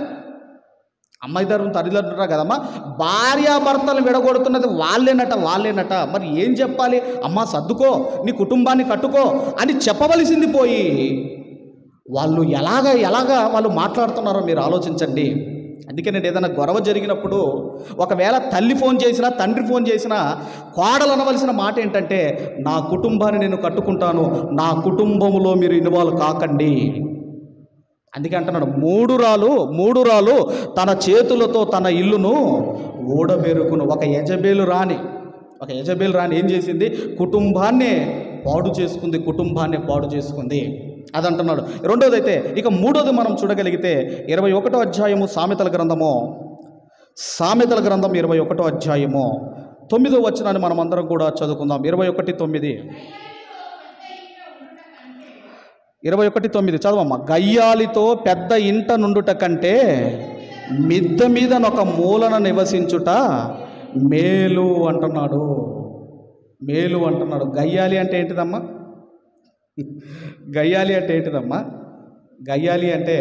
అమ్మాయి తరఫున తల్లిదండ్రులరా కదమ్మా, భార్యాభర్తలను విడగొడుతున్నది వాళ్ళేనట. మరి ఏం చెప్పాలి, అమ్మ సర్దుకో, నీ కుటుంబాన్ని కట్టుకో అని చెప్పవలసింది పోయి వాళ్ళు ఎలాగా వాళ్ళు మాట్లాడుతున్నారో మీరు ఆలోచించండి. అందుకనే ఏదైనా గొడవ జరిగినప్పుడు ఒకవేళ తల్లి ఫోన్ చేసినా తండ్రి ఫోన్ చేసినా కోడలు అనవలసిన మాట ఏంటంటే, నా కుటుంబాన్ని నేను కట్టుకుంటాను, నా కుటుంబంలో మీరు ఇన్వాల్వ్ కాకండి. అందుకే అంటున్నాడు, 3 రాళ్ళు తన చేతులతో తన ఇల్లును ఊడబెరుకును. ఒక యజబేలు రాణి ఏం చేసింది, కుటుంబాన్ని పాడు చేసుకుంది అదంటున్నాడు. రెండోది అయితే ఇక మూడోది మనం చూడగలిగితే 21వ అధ్యాయము సామెతల గ్రంథం 21వ అధ్యాయము 9వ వచనాన్ని మనం అందరం కూడా చదువుకుందాం. 21:9 చదవమ్మా. గయ్యాలితో పెద్ద ఇంట నుండుట కంటే మిద్దె మీదనొక మూలన నివసించుట మేలు అంటున్నాడు. గయ్యాలి అంటే ఏంటిదమ్మా? గయ్యాలి అంటే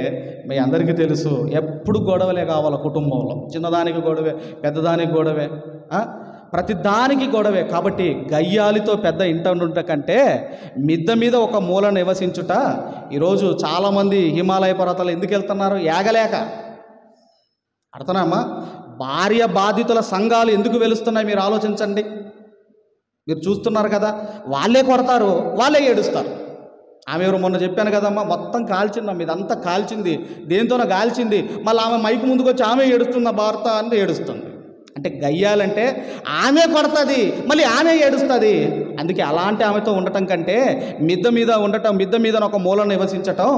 మీ అందరికీ తెలుసు, ఎప్పుడు గొడవలే కావాలి కుటుంబంలో, చిన్నదానికి గొడవే, పెద్దదానికి గొడవే, ప్రతిదానికి గొడవే. కాబట్టి గయ్యాలితో పెద్ద ఇంట ఉండుట కంటే మిద్దె మీద ఒక మూల నివసించుట. ఈరోజు చాలామంది హిమాలయ పర్వతాలు ఎందుకు వెళ్తున్నారు, ఏగలేక. అర్థమమ్మా? భార్య బాధితుల సంఘాలు ఎందుకు వెలుస్తున్నాయి మీరు ఆలోచించండి. మీరు చూస్తున్నారు కదా, వాళ్ళే కొడతారు, వాళ్ళే ఏడుస్తారు. ఆమె ఎవరు మొన్న చెప్పాను కదమ్మా, మొత్తం కాల్చిందమ్మా, ఇదంతా కాల్చింది, దేంతోనో కాల్చింది, మళ్ళీ ఆమె మైకు ముందుకు వచ్చి ఆమె ఏడుస్తుంది, భర్త అని ఏడుస్తుంది. అంటే గయ్యాలంటే ఆమె కొడుతుంది, మళ్ళీ ఆమె ఏడుస్తుంది. అందుకే అలాంటి ఆమెతో ఉండటం కంటే మిద్దె మీద ఒక మూల నివసించటం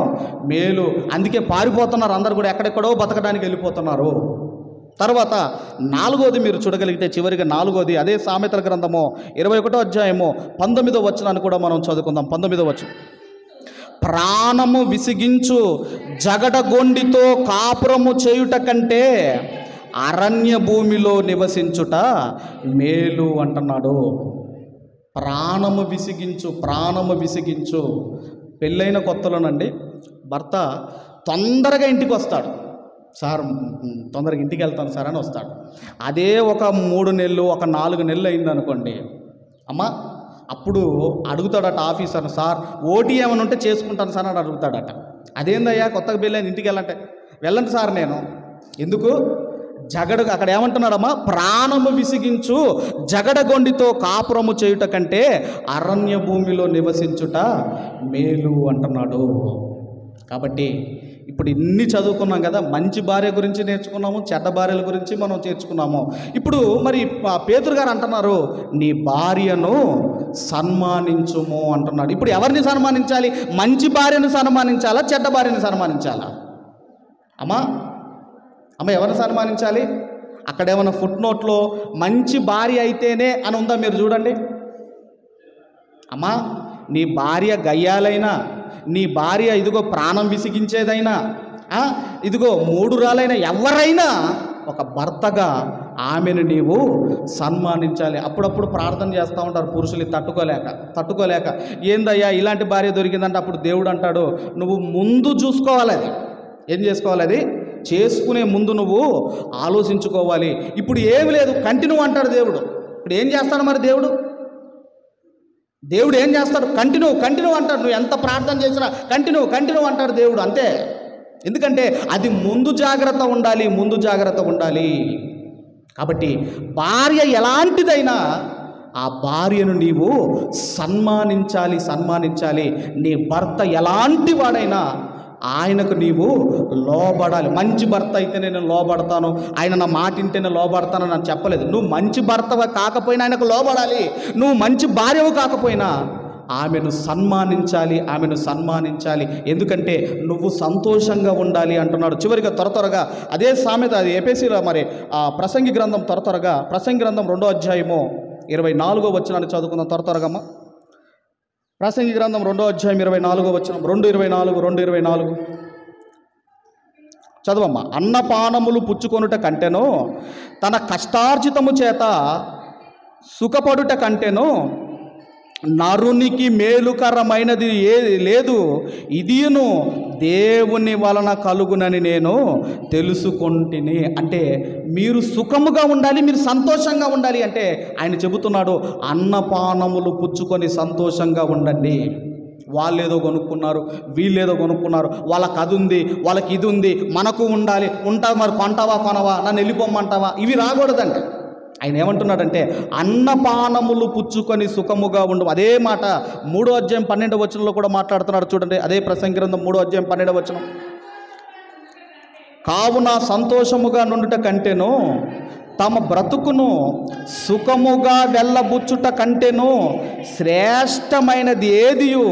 మేలు. అందుకే పారిపోతున్నారు అందరు కూడా, ఎక్కడెక్కడో బతకడానికి వెళ్ళిపోతున్నారు. తర్వాత 4వది మీరు చూడగలిగితే, చివరిగా 4వది అదే సామెతల గ్రంథము 21వ అధ్యాయము 19వ వచనాన్ని కూడా మనం చదువుకుందాం. 19వ వచనం. ప్రాణము విసిగించు జగడగొండితో కాపురము చేయుట కంటే అరణ్య భూమిలో నివసించుట మేలు అంటున్నాడు. ప్రాణము విసిగించు. పెళ్ళైన కొత్తలోనండి భర్త తొందరగా ఇంటికి వస్తాడు, సార్ తొందరగా ఇంటికి వెళ్తాను సార్ అని వస్తాడు. అదే ఒక 3 నెలలు, ఒక 4 నెలలు అయింది అనుకోండి, అమ్మ అప్పుడు అడుగుతాడట ఆఫీసర్ని, సార్ ఓటీ ఏమైనా ఉంటే చేసుకుంటాను సార్ అని అడుగుతాడట. అదేందయ్యా కొత్తగా పెళ్ళైంది ఇంటికి వెళ్ళండి సార్ నేను ఎందుకు, అక్కడ ఏమంటున్నాడమ్మా, ప్రాణము విసిగించు జగడగొండితో కాపురము చేయుట కంటే అరణ్య భూమిలో నివసించుట మేలు అంటున్నాడు. కాబట్టి ఇప్పుడు ఇన్ని చదువుకున్నాం కదా, మంచి భార్య గురించి నేర్చుకున్నాము, చెడ్డ భార్యల గురించి మనం నేర్చుకున్నాము. ఇప్పుడు మరి పేతురు గారు అంటున్నారు, నీ భార్యను సన్మానించుము అంటున్నాడు. ఇప్పుడు ఎవరిని సన్మానించాలి, మంచి భార్యను సన్మానించాలా, చెడ్డ భార్యను సన్మానించాలా? అమ్మా ఎవరిని సన్మానించాలి? అక్కడ ఏమైనా ఫుట్ నోట్లో మంచి భార్య అయితేనే అని ఉందా మీరు చూడండి. అమ్మా నీ భార్య గయ్యాలైనా, నీ భార్య ఇదిగో ప్రాణం విసిగించేదైనా, ఇదిగో 3 రాళ్ళైనా, ఎవరైనా ఒక భర్తగా ఆమెను నీవు సన్మానించాలి. అప్పుడప్పుడు ప్రార్థన చేస్తూ ఉంటారు పురుషులు తట్టుకోలేక, ఏందయ్యా ఇలాంటి భార్య దొరికిందంటే అప్పుడు దేవుడు అంటాడు, నువ్వు ముందు చూసుకోవాలి, అది ఏం చేసుకోవాలి, అది చేసుకునే ముందు నువ్వు ఆలోచించుకోవాలి. ఇప్పుడు ఏమి లేదు, కంటిన్యూ అంటాడు దేవుడు. ఇప్పుడు ఏం చేస్తాడు మరి దేవుడు ఏం చేస్తాడు, కంటిన్యూ అంటాడు. నువ్వు ఎంత ప్రార్థన చేసినా కంటిన్యూ అంటాడు దేవుడు, అంతే. ఎందుకంటే అది ముందు జాగ్రత్త ఉండాలి. కాబట్టి భార్య ఎలాంటిదైనా ఆ భార్యను నీవు సన్మానించాలి. నీ భర్త ఎలాంటి వాడైనా ఆయనకు నీవు లోబడాలి. మంచి భర్త అయితే నేను లోబడతాను, ఆయన నా మాట వింటేనే లోబడతాను అని చెప్పలేదు. నువ్వు మంచి భర్తవ కాకపోయినా ఆయనకు లోబడాలి. నువ్వు మంచి భార్యవు కాకపోయినా ఆమెను సన్మానించాలి. ఎందుకంటే నువ్వు సంతోషంగా ఉండాలి అంటున్నాడు. చివరిగా త్వరగా అదే సామెత, అది ఎఫెసీలో మరి ప్రసంగి గ్రంథం ప్రసంగి గ్రంథం 2వ అధ్యాయము 24వ వచనాన్ని చదువుకుందాం త్వరగా. ప్రసంగి గ్రంథం 2వ అధ్యాయం 24వ వచనం, 2:24 చదవమ్మా. అన్నపానములు పుచ్చుకొనుట కంటెనో తన కష్టార్జితము చేత సుఖపడుట కంటెనో నరునికి మేలుకరమైనది ఏది లేదు, ఇదియును దేవుని వలన కలుగునని నేను తెలుసుకొంటిని. అంటే మీరు సుఖముగా ఉండాలి, మీరు సంతోషంగా ఉండాలి అంటే ఆయన చెబుతున్నాడు, అన్నపానములు పుచ్చుకొని సంతోషంగా ఉండండి. వాళ్ళేదో కొనుక్కున్నారు, వీళ్ళేదో కొనుక్కున్నారు, వాళ్ళకి అది ఉంది, వాళ్ళకి ఇది ఉంది, మనకు ఉండాలి. మరి కొంటావా కొనవా, నన్ను వెళ్ళిపోమ్మంటావా, ఇవి రాకూడదండి. ఆయన ఏమంటున్నాడంటే అన్నపానములు పుచ్చుకొని సుఖముగా ఉండు. అదే మాట 3వ అధ్యాయం 12వ వచనంలో కూడా మాట్లాడుతున్నాడు చూడండి. అదే ప్రసంగి గ్రంథం 3వ అధ్యాయం 12వ వచనం. కావున సంతోషముగా నుండుట కంటేను తమ బ్రతుకును సుఖముగా వెళ్ళబుచ్చుట కంటేను శ్రేష్టమైనది ఏదియు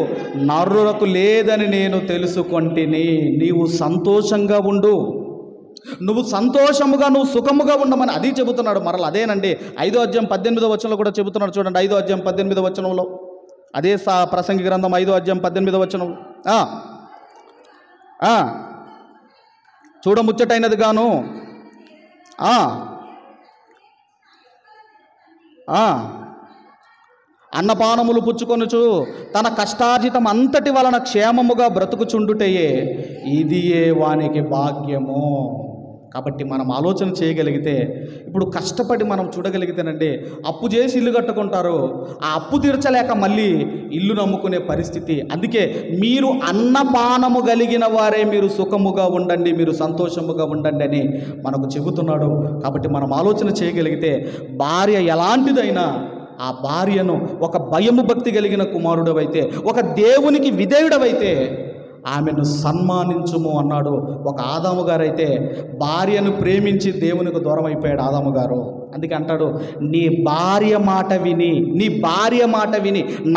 నరులకు లేదని నేను తెలుసుకొంటిని. నీవు సంతోషంగా ఉండు, నువ్వు సంతోషముగా నువ్వు సుఖముగా ఉండమని అది చెబుతున్నాడు. మరలా అదేనండి 5వ అధ్యాయం 18వ వచనంలో కూడా చెబుతున్నాడు చూడండి. 5వ అధ్యాయం 18వ వచనంలో, అదే ప్రసంగి గ్రంథం 5వ అధ్యాయం 18వ వచనం. చూడముచ్చటైనది గాను అన్నపానములు పుచ్చుకొనుచు తన కష్టార్జితం అంతటి వలన క్షేమముగా బ్రతుకుచుండుటయే ఇదియే వానికి భాగ్యము. కాబట్టి మనం ఆలోచన చేయగలిగితే, ఇప్పుడు కష్టపడి మనం చూడగలిగితేనండి, అప్పు చేసి ఇల్లు కట్టుకుంటారు, ఆ అప్పు తీర్చలేక మళ్ళీ ఇల్లు నమ్ముకునే పరిస్థితి. అందుకే మీరు అన్నపానము కలిగిన వారే మీరు సుఖముగా ఉండండి, మీరు సంతోషముగా ఉండండి అని మనకు చెబుతున్నాడు. కాబట్టి మనం ఆలోచన చేయగలిగితే భార్య ఎలాంటిదైనా ఆ భార్యను ఒక భయము భక్తి కలిగిన కుమారుడవైతే, ఒక దేవునికి విధేయుడవైతే ఆమెను సన్మానించుము అన్నాడు. ఒక ఆదాము గారైతే భార్యను ప్రేమించి దేవునికి దూరం అయిపోయాడు ఆదాము గారు. అందుకే అంటాడు, నీ భార్య మాట విని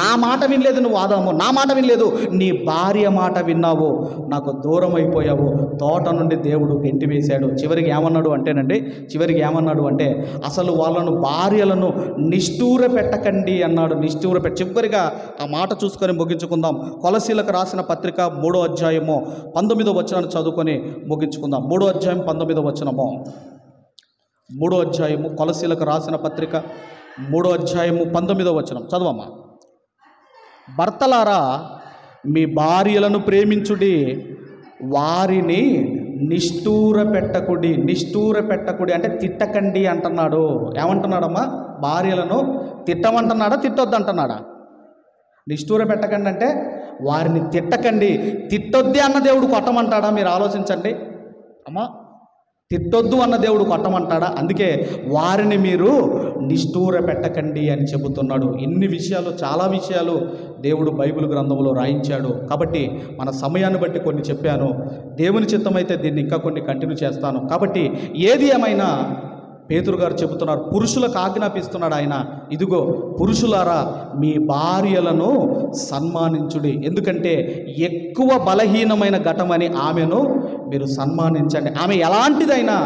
నా మాట వినలేదు నువ్వు ఆదాము, నా మాట వినలేదు, నీ భార్య మాట విన్నావు, నాకు దూరం అయిపోయావు. తోట నుండి దేవుడు గెంటి వేశాడు. చివరికి ఏమన్నాడు అంటే అసలు వాళ్ళను భార్యలను నిష్ఠూర పెట్టకండి అన్నాడు. చివరిగా ఆ మాట చూసుకొని ముగించుకుందాం. కొలసీలకు రాసిన పత్రిక 3వ అధ్యాయము 19వ వచనాన్ని చదువుకొని ముగించుకుందాం. 3వ అధ్యాయం 19వ వచనము. 3వ అధ్యాయము కొలసీలకు రాసిన పత్రిక 3వ అధ్యాయము 19వ వచనం చదవమ్మా. భర్తలారా మీ భార్యలను ప్రేమించుడి, వారిని నిష్ఠూర పెట్టకుడి అంటే తిట్టకండి అంటున్నాడు. ఏమంటున్నాడమ్మా? భార్యలను తిట్టమంటున్నాడా, తిట్టొద్దంటున్నాడా? నిష్ఠూర పెట్టకండి అంటే వారిని తిట్టకండి. తిట్టొద్దే అన్న దేవుడు కొట్టమంటాడా? మీరు ఆలోచించండి అమ్మా. తిట్టొద్దు అన్న దేవుడు కొట్టమంటాడా? అందుకే వారిని మీరు నిష్ఠూర పెట్టకండి అని చెబుతున్నాడు. ఇన్ని విషయాలు, చాలా విషయాలు దేవుడు బైబిల్ గ్రంథంలో రాయించాడు. కాబట్టి మన సమయాన్ని బట్టి కొన్ని చెప్పాను. దేవుని చిత్తమైతే దీన్ని ఇంకా కొన్ని కంటిన్యూ చేస్తాను. కాబట్టి ఏది ఏమైనా పేతురు గారు చెబుతున్నారు, పురుషులకు ఆజ్ఞాపిస్తున్నాడు ఆయన. ఇదిగో పురుషులారా మీ భార్యలను సన్మానించుడి, ఎందుకంటే ఎక్కువ బలహీనమైన ఘటమని ఆమెను మీరు సన్మానించండి, ఆమె ఎలాంటిదైనా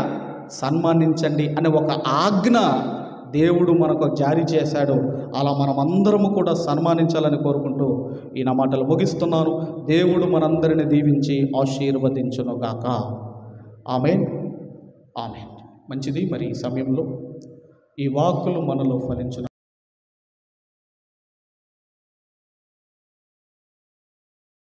సన్మానించండి అనే ఒక ఆజ్ఞ దేవుడు మనకు జారీ చేశాడు. అలా మనమందరము కూడా సన్మానించాలని కోరుకుంటూ ఈ నా మాటలు ముగిస్తున్నాను. దేవుడు మనందరిని దీవించి ఆశీర్వదించునుగాక. ఆమేన్, ఆమేన్. మంచిది. మరి ఈ సమయంలో ఈ వాక్కులు మనలో ఫలించును.